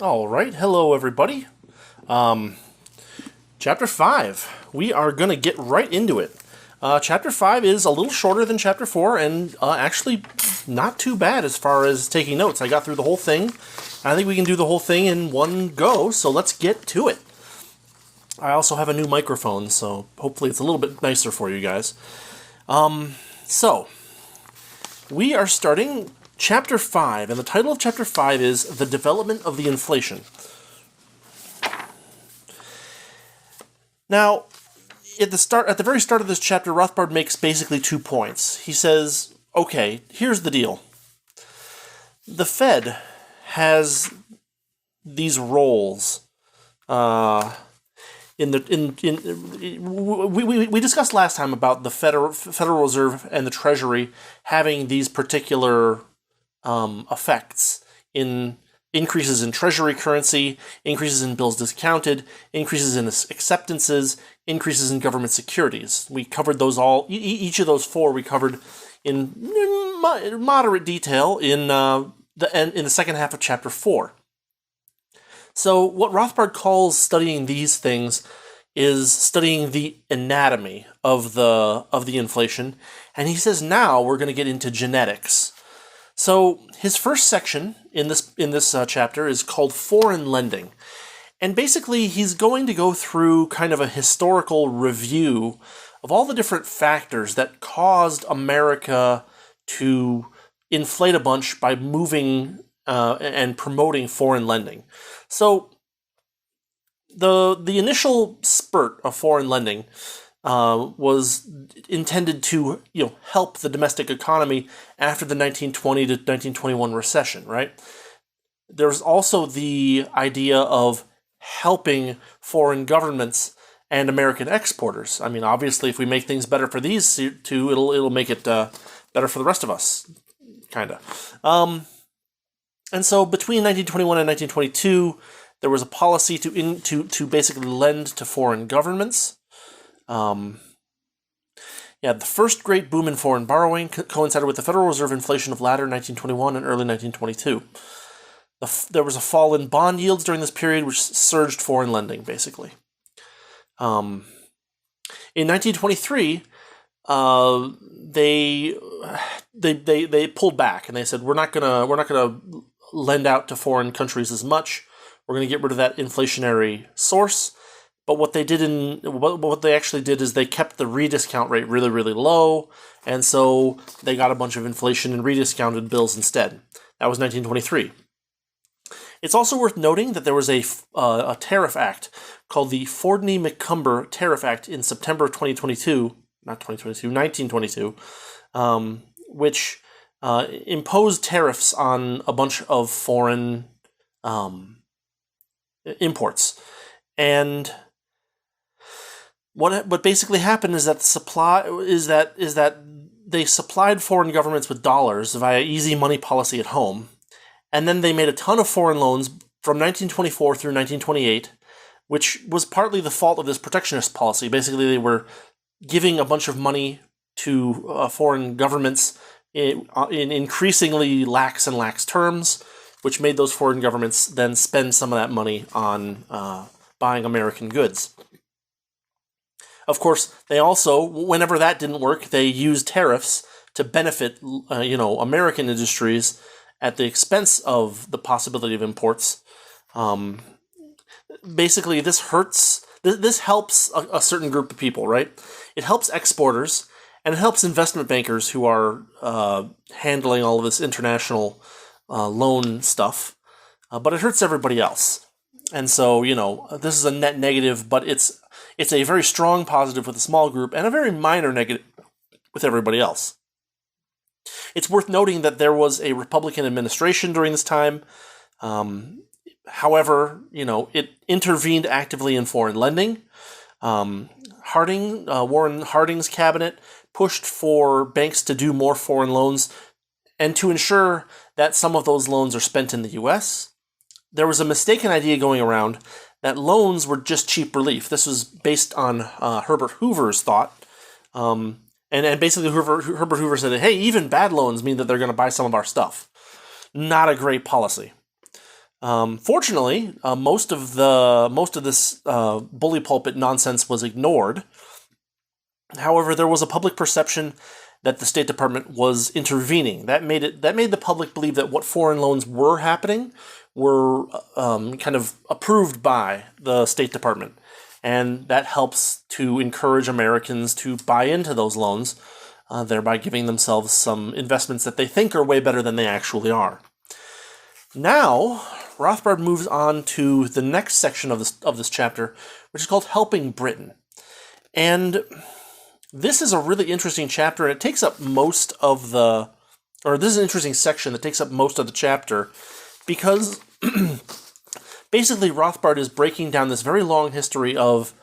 All right, hello everybody. Um, Chapter 5. We are going to get right into it. Chapter 5 is a little shorter than Chapter 4 and actually not too bad as far as taking notes. I got through the whole thing. I think we can do the whole thing in one go, so let's get to it. I also have a new microphone, so hopefully it's a little bit nicer for you guys. So, we are starting Chapter 5, and the title of Chapter 5 is The Development of the Inflation. Now, at the very start of this chapter, Rothbard makes basically 2 points. He says, okay, here's the deal. The Fed has these roles. We discussed last time about the Federal Reserve and the Treasury having these particular effects in increases in Treasury currency, increases in bills discounted, increases in acceptances, increases in government securities. We covered those all. Each of those 4 we covered in moderate detail in the second half of Chapter 4. So what Rothbard calls studying these things is studying the anatomy of the inflation, and he says now we're going to get into genetics. So his first section in this chapter is called Foreign Lending. And basically he's going to go through kind of a historical review of all the different factors that caused America to inflate a bunch by moving and promoting foreign lending. So the initial spurt of foreign lending was intended to help the domestic economy after the 1920 to 1921 recession, right? There's also the idea of helping foreign governments and American exporters. I mean, obviously, if we make things better for these 2, it'll make it better for the rest of us, kind of. And so between 1921 and 1922, there was a policy to basically lend to foreign governments. The first great boom in foreign borrowing coincided with the Federal Reserve inflation of latter 1921 and early 1922. There was a fall in bond yields during this period, which surged foreign lending, basically. In 1923, they pulled back and they said we're not gonna lend out to foreign countries as much. We're gonna get rid of that inflationary source. But what they actually did is they kept the rediscount rate really, really low, and so they got a bunch of inflation and rediscounted bills instead. That was 1923. It's also worth noting that there was a tariff act called the Fordney-McCumber Tariff Act in September of 1922, which imposed tariffs on a bunch of foreign imports. And what basically happened is that they supplied foreign governments with dollars via easy money policy at home, and then they made a ton of foreign loans from 1924 through 1928, which was partly the fault of this protectionist policy. Basically, they were giving a bunch of money to foreign governments in increasingly lax terms, which made those foreign governments then spend some of that money on buying American goods. Of course, they also, whenever that didn't work, they used tariffs to benefit, American industries at the expense of the possibility of imports. Basically, this helps a certain group of people, right? It helps exporters, and it helps investment bankers who are handling all of this international loan stuff, but it hurts everybody else. And so, this is a net negative, but it's a very strong positive with a small group and a very minor negative with everybody else. It's worth noting that there was a Republican administration during this time. However, it intervened actively in foreign lending. Warren Harding's cabinet pushed for banks to do more foreign loans and to ensure that some of those loans are spent in the U.S. There was a mistaken idea going around that loans were just cheap relief. This was based on Herbert Hoover's thought. And basically Herbert Hoover said, hey, even bad loans mean that they're going to buy some of our stuff. Not a great policy. Fortunately, most of this bully pulpit nonsense was ignored. However, there was a public perception that the State Department was intervening. That made the public believe that what foreign loans were happening were kind of approved by the State Department, and that helps to encourage Americans to buy into those loans, thereby giving themselves some investments that they think are way better than they actually are. Now, Rothbard moves on to the next section of this chapter, which is called Helping Britain. And this is a really interesting chapter, and it takes up this is an interesting section that takes up most of the chapter, because basically Rothbard is breaking down this very long history of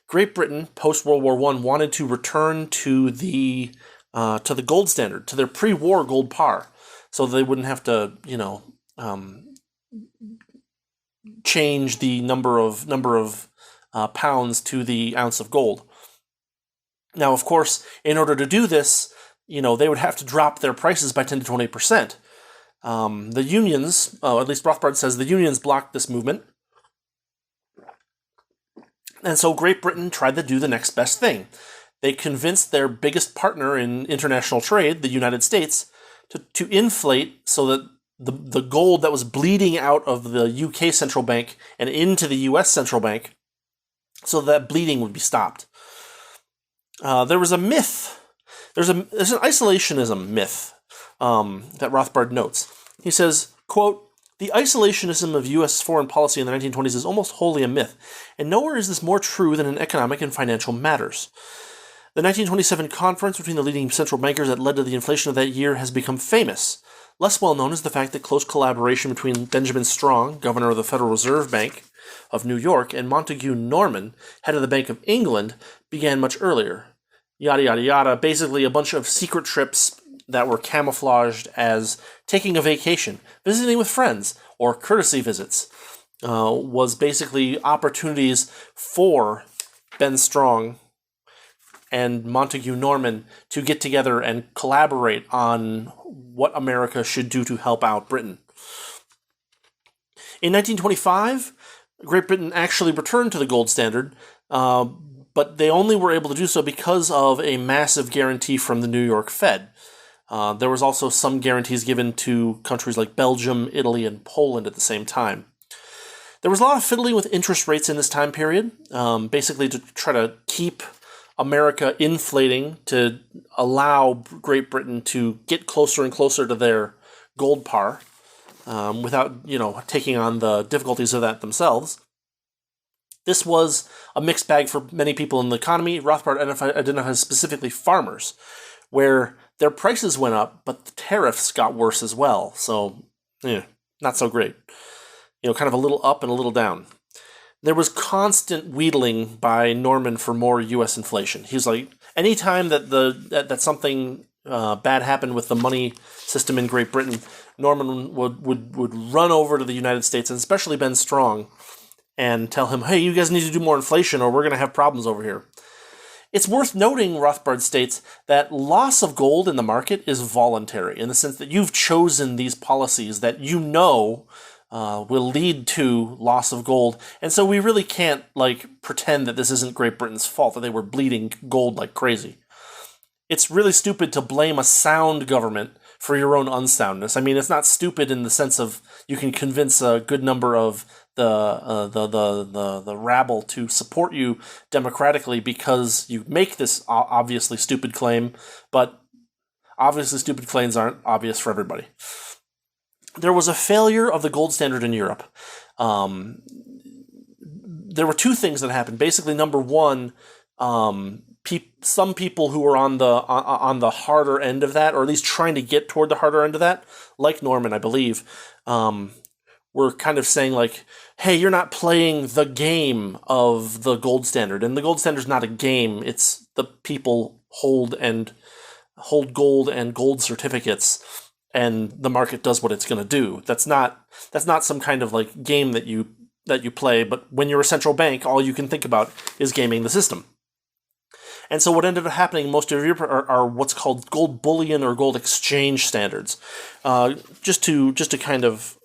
Great Britain, post-World War I, wanted to return to the gold standard, to their pre-war gold par, so they wouldn't have to, change the number of pounds to the ounce of gold. Now, of course, in order to do this, they would have to drop their prices by 10 to 20%. The unions, at least Rothbard says, the unions blocked this movement. And so Great Britain tried to do the next best thing. They convinced their biggest partner in international trade, the United States, to inflate so that the gold that was bleeding out of the UK central bank and into the US central bank, so that bleeding would be stopped. There was a myth. There's an isolationism myth that Rothbard notes. He says, quote, "The isolationism of U.S. foreign policy in the 1920s is almost wholly a myth, and nowhere is this more true than in economic and financial matters. The 1927 conference between the leading central bankers that led to the inflation of that year has become famous. Less well known is the fact that close collaboration between Benjamin Strong, governor of the Federal Reserve Bank of New York, and Montagu Norman, head of the Bank of England, began much earlier. Yada, yada, yada. Basically, a bunch of secret trips that were camouflaged as taking a vacation, visiting with friends, or courtesy visits, was basically opportunities for Ben Strong and Montagu Norman to get together and collaborate on what America should do to help out Britain. In 1925, Great Britain actually returned to the gold standard, but they only were able to do so because of a massive guarantee from the New York Fed. There was also some guarantees given to countries like Belgium, Italy, and Poland at the same time. There was a lot of fiddling with interest rates in this time period, basically to try to keep America inflating to allow Great Britain to get closer and closer to their gold par, without, taking on the difficulties of that themselves. This was a mixed bag for many people in the economy. Rothbard identifies specifically farmers, where their prices went up, but the tariffs got worse as well. So, not so great. Kind of a little up and a little down. There was constant wheedling by Norman for more U.S. inflation. He was like, anytime that something bad happened with the money system in Great Britain, Norman would run over to the United States, and especially Ben Strong, and tell him, hey, you guys need to do more inflation or we're going to have problems over here. It's worth noting, Rothbard states, that loss of gold in the market is voluntary, in the sense that you've chosen these policies that will lead to loss of gold, and so we really can't, pretend that this isn't Great Britain's fault, that they were bleeding gold like crazy. It's really stupid to blame a sound government for your own unsoundness. I mean, it's not stupid in the sense of you can convince a good number of the rabble to support you democratically because you make this obviously stupid claim, but obviously stupid claims aren't obvious for everybody. There was a failure of the gold standard in Europe. There were two things that happened. Basically, number one, some people who were on the harder end of that, or at least trying to get toward the harder end of that, like Norman, I believe, were kind of saying hey, you're not playing the game of the gold standard. And the gold standard is not a game. It's the people hold gold and gold certificates, and the market does what it's going to do. That's not some kind of game that you play, but when you're a central bank, all you can think about is gaming the system. And so what ended up happening in most of Europe are what's called gold bullion or gold exchange standards. Just to kind of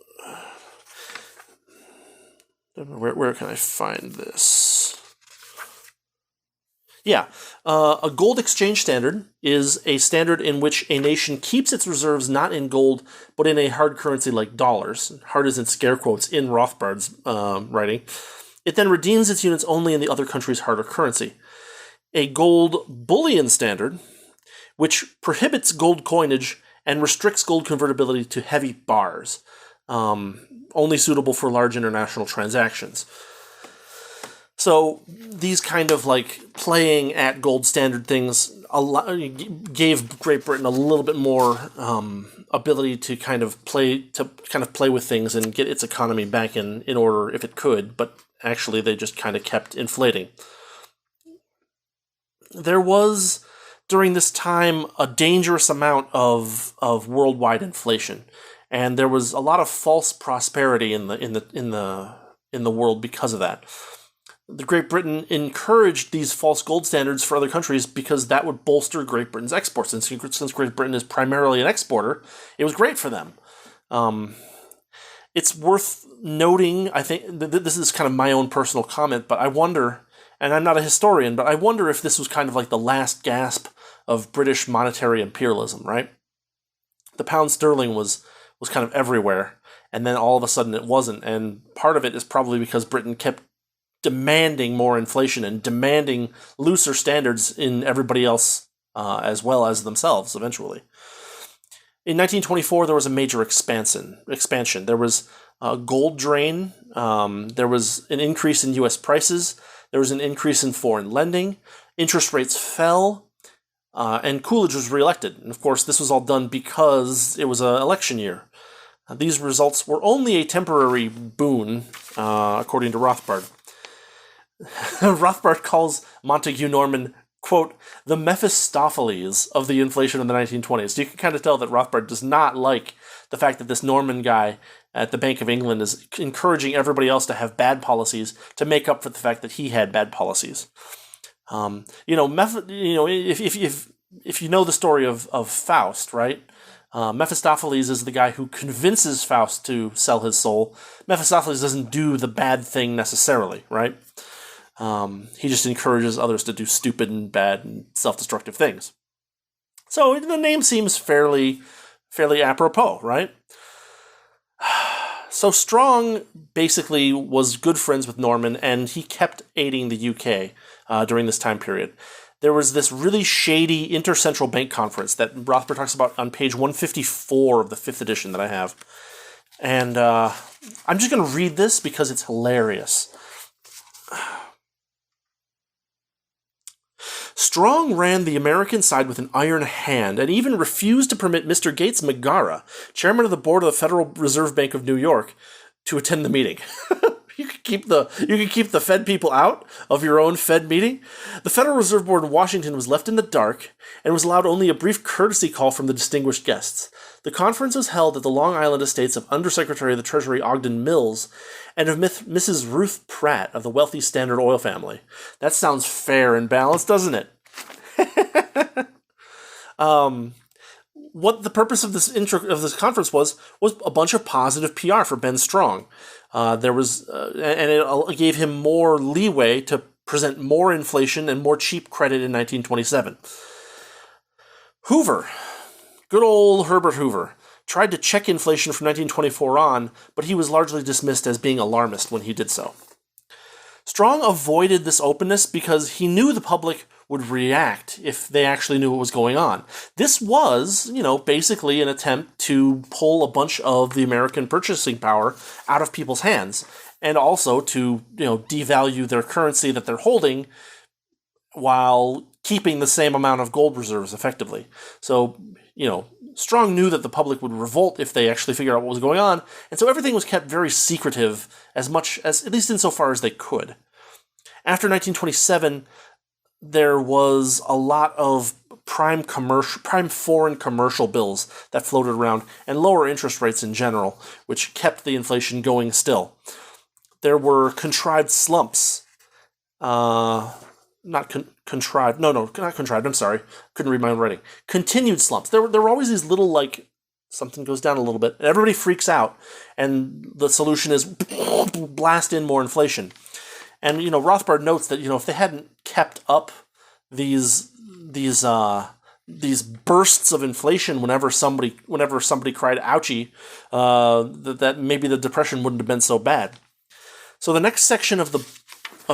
Where can I find this? Yeah. A gold exchange standard is a standard in which a nation keeps its reserves not in gold, but in a hard currency like dollars. Hard is in scare quotes in Rothbard's writing. It then redeems its units only in the other country's harder currency. A gold bullion standard, which prohibits gold coinage and restricts gold convertibility to heavy bars, only suitable for large international transactions. So these kind of like playing at gold standard things gave Great Britain a little bit more ability to kind of play with things and get its economy back in order if it could, but actually they just kind of kept inflating. There was during this time a dangerous amount of worldwide inflation, and there was a lot of false prosperity in the world because of that. The Great Britain encouraged these false gold standards for other countries because that would bolster Great Britain's exports. And since Great Britain is primarily an exporter, it was great for them. It's worth noting, I think, this is kind of my own personal comment, but I wonder, and I'm not a historian, but I wonder if this was kind of like the last gasp of British monetary imperialism, right? The pound sterling was kind of everywhere, and then all of a sudden it wasn't. And part of it is probably because Britain kept demanding more inflation and demanding looser standards in everybody else as well as themselves eventually. In 1924, there was a major expansion. There was a gold drain. There was an increase in U.S. prices. There was an increase in foreign lending. Interest rates fell. And Coolidge was reelected. And of course, this was all done because it was an election year. These results were only a temporary boon, according to Rothbard. Rothbard calls Montagu Norman, quote, the Mephistopheles of the inflation of the 1920s. So you can kind of tell that Rothbard does not like the fact that this Norman guy at the Bank of England is encouraging everybody else to have bad policies to make up for the fact that he had bad policies. If you know the story of Faust, right? Mephistopheles is the guy who convinces Faust to sell his soul. Mephistopheles doesn't do the bad thing necessarily, right? He just encourages others to do stupid and bad and self-destructive things. So the name seems fairly apropos, right? So Strong basically was good friends with Norman, and he kept aiding the UK during this time period. There was this really shady intercentral bank conference that Rothbard talks about on page 154 of the 5th edition that I have. And I'm just going to read this because it's hilarious. Strong ran the American side with an iron hand and even refused to permit Mr. Gates McGarrah, chairman of the board of the Federal Reserve Bank of New York, to attend the meeting. You can keep the Fed people out of your own Fed meeting. The Federal Reserve Board in Washington was left in the dark and was allowed only a brief courtesy call from the distinguished guests. The conference was held at the Long Island estates of Undersecretary of the Treasury Ogden Mills and of Mrs. Ruth Pratt of the wealthy Standard Oil family. That sounds fair and balanced, doesn't it? What the purpose of this conference was a bunch of positive PR for Ben Strong. And it gave him more leeway to present more inflation and more cheap credit in 1927. Hoover, good old Herbert Hoover, tried to check inflation from 1924 on, but he was largely dismissed as being alarmist when he did so. Strong avoided this openness because he knew the public would react if they actually knew what was going on. This was, basically an attempt to pull a bunch of the American purchasing power out of people's hands, and also to, devalue their currency that they're holding while keeping the same amount of gold reserves effectively. So, Strong knew that the public would revolt if they actually figured out what was going on, and so everything was kept very secretive as much as, at least insofar as they could. After 1927, there was a lot of prime foreign commercial bills that floated around, and lower interest rates in general, which kept the inflation going still. There were contrived slumps. Not contrived, I'm sorry. Couldn't read my own writing. Continued slumps. There were always these little, Something goes down a little bit. Everybody freaks out, and the solution is blast in more inflation. And Rothbard notes that if they hadn't kept up these bursts of inflation whenever somebody cried "ouchie," that maybe the Depression wouldn't have been so bad. So the next section of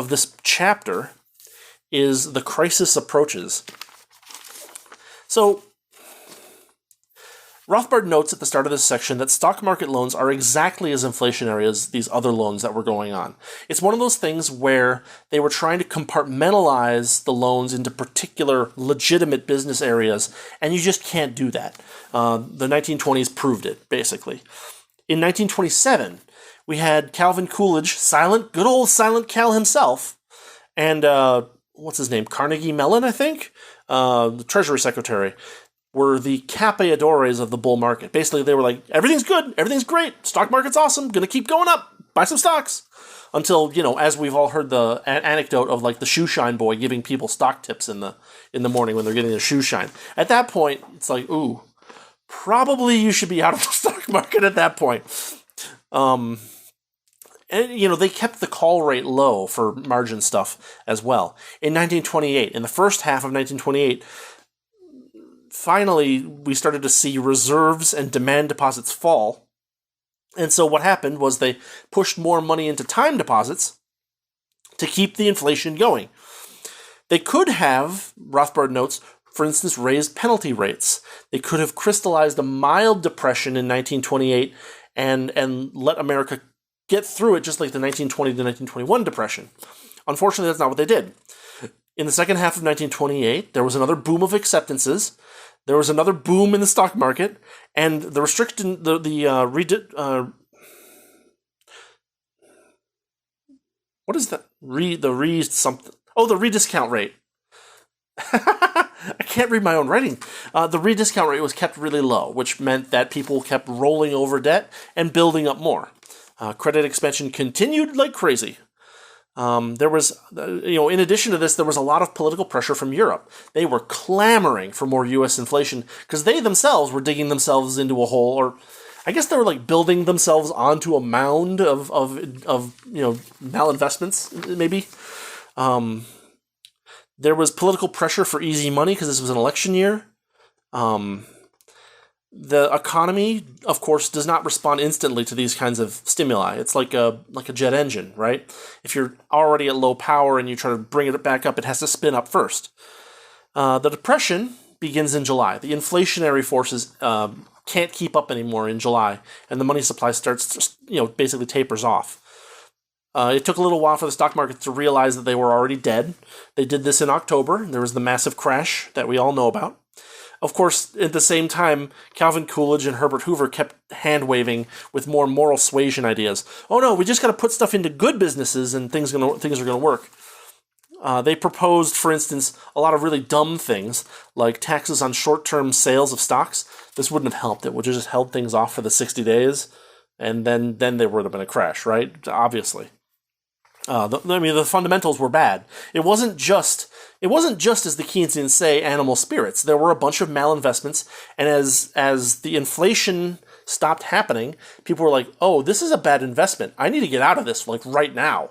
this chapter is the crisis approaches. So Rothbard notes at the start of this section that stock market loans are exactly as inflationary as these other loans that were going on. It's one of those things where they were trying to compartmentalize the loans into particular legitimate business areas, and you just can't do that. The 1920s proved it, basically. In 1927, we had Calvin Coolidge, good old Silent Cal himself, and what's his name? Carnegie Mellon, I think? The Treasury Secretary, were the capeadores of the bull market. Basically, they were like, everything's good, everything's great, stock market's awesome, gonna keep going up, buy some stocks. Until, as we've all heard the anecdote of like the shoe shine boy giving people stock tips in the morning when they're getting their shoe shine. At that point, it's like, ooh, probably you should be out of the stock market at that point. And, they kept the call rate low for margin stuff as well. In 1928, in the first half of 1928, finally, we started to see reserves and demand deposits fall. And so what happened was they pushed more money into time deposits to keep the inflation going. They could have, Rothbard notes, for instance, raised penalty rates. They could have crystallized a mild depression in 1928 and let America get through it just like the 1920 to 1921 depression. Unfortunately, that's not what they did. In the second half of 1928, there was another boom of acceptances. There was another boom in the stock market, and the restriction, the rediscount rate. I can't read my own writing. The rediscount rate was kept really low, which meant that people kept rolling over debt and building up more. Credit expansion continued like crazy. There was, in addition to this, there was a lot of political pressure from Europe. They were clamoring for more U.S. inflation because they themselves were digging themselves into a hole, or I guess they were like building themselves onto a mound of malinvestments, maybe. There was political pressure for easy money because this was an election year. The economy, of course, does not respond instantly to these kinds of stimuli. It's like a jet engine, right? If you're already at low power and you try to bring it back up, it has to spin up first. The Depression begins in July. The inflationary forces can't keep up anymore in July, and the money supply starts, basically tapers off. It took a little while for the stock market to realize that they were already dead. They did this in October. There was the massive crash that we all know about. Of course, at the same time, Calvin Coolidge and Herbert Hoover kept hand-waving with more moral suasion ideas. Oh no, we just got to put stuff into good businesses and things are going to work. They proposed, for instance, a lot of really dumb things, like taxes on short-term sales of stocks. This wouldn't have helped. It would have just held things off for the 60 days, and then there would have been a crash, right? Obviously. The fundamentals were bad. It wasn't just, as the Keynesians say, animal spirits. There were a bunch of malinvestments, and as the inflation stopped happening, people were like, "Oh, this is a bad investment. I need to get out of this like right now."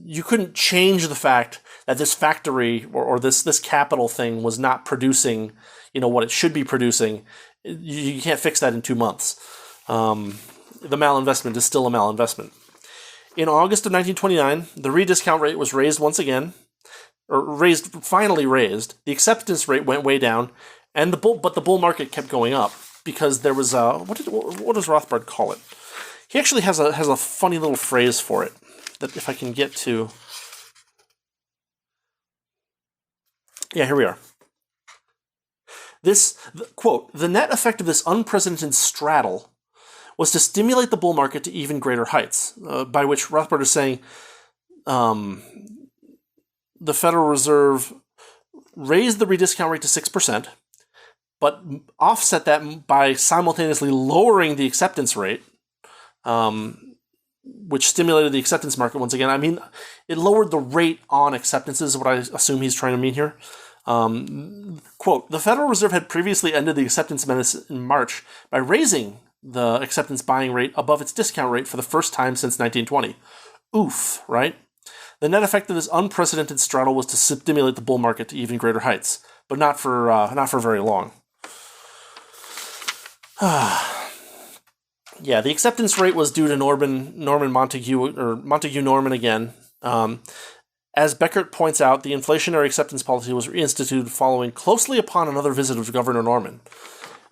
You couldn't change the fact that this factory or this capital thing was not producing, what it should be producing. You can't fix that in 2 months. The malinvestment is still a malinvestment. In August of 1929, the rediscount rate was raised once again, finally raised. The acceptance rate went way down, but the bull market kept going up because there was what does Rothbard call it? He actually has a funny little phrase for it that if I can get to. Yeah, here we are. Quote, the net effect of this unprecedented straddle was to stimulate the bull market to even greater heights, by which Rothbard is saying the Federal Reserve raised the rediscount rate to 6%, but offset that by simultaneously lowering the acceptance rate, which stimulated the acceptance market once again. I mean, it lowered the rate on acceptances, is what I assume he's trying to mean here. Quote, the Federal Reserve had previously ended the acceptance menace in March by raising the acceptance buying rate above its discount rate for the first time since 1920. Oof, right? The net effect of this unprecedented straddle was to stimulate the bull market to even greater heights, but not for very long. Yeah, the acceptance rate was due to Montagu Norman again. As Beckert points out, the inflationary acceptance policy was reinstituted following closely upon another visit of Governor Norman.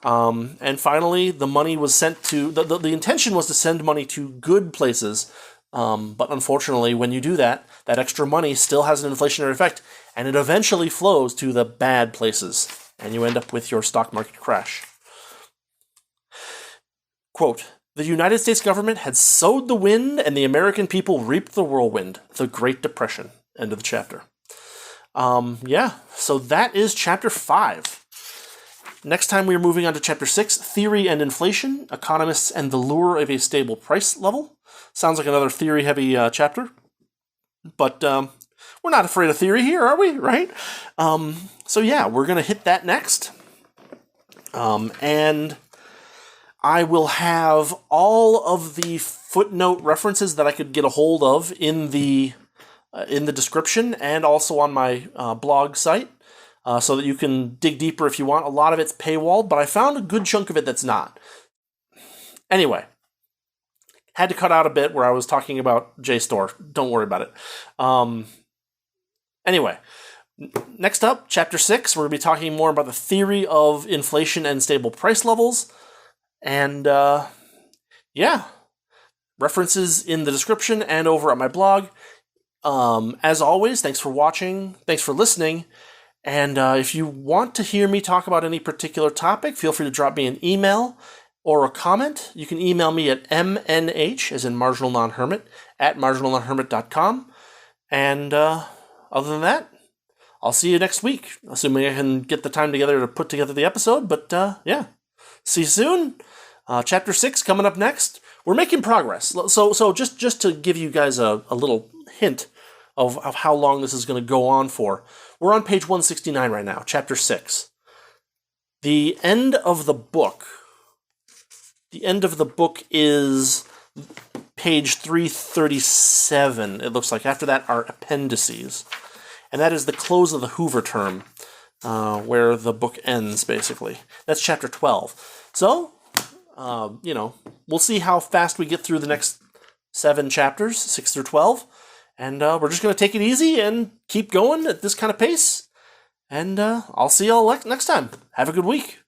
And finally, the money was sent to... The intention was to send money to good places, but unfortunately, when you do that, that extra money still has an inflationary effect, and it eventually flows to the bad places, and you end up with your stock market crash. Quote, the United States government had sowed the wind and the American people reaped the whirlwind, the Great Depression. End of the chapter. So that is chapter 5. Next time we are moving on to chapter 6, Theory and Inflation, Economists and the Lure of a Stable Price Level. Sounds like another theory-heavy chapter. But we're not afraid of theory here, are we? Right? We're going to hit that next. And I will have all of the footnote references that I could get a hold of in the description and also on my blog site, so that you can dig deeper if you want. A lot of it's paywalled, but I found a good chunk of it that's not. Anyway, had to cut out a bit where I was talking about JSTOR. Don't worry about it. Anyway, next up, chapter 6, we're going to be talking more about the theory of inflation and stable price levels. And, references in the description and over at my blog. As always, thanks for watching, thanks for listening, and if you want to hear me talk about any particular topic, feel free to drop me an email or a comment. You can email me at mnh, as in marginal non-hermit, at marginalnonhermit.com, and other than that, I'll see you next week, assuming I can get the time together to put together the episode, but see you soon. Chapter 6 coming up next. We're making progress. So just to give you guys a little hint of how long this is going to go on for, we're on page 169 right now, chapter 6. The end of the book is page 337, it looks like. After that are appendices. And that is the close of the Hoover term, where the book ends, basically. That's chapter 12. So, we'll see how fast we get through the next 7 chapters, 6 through 12. And we're just going to take it easy and keep going at this kind of pace. And I'll see y'all next time. Have a good week.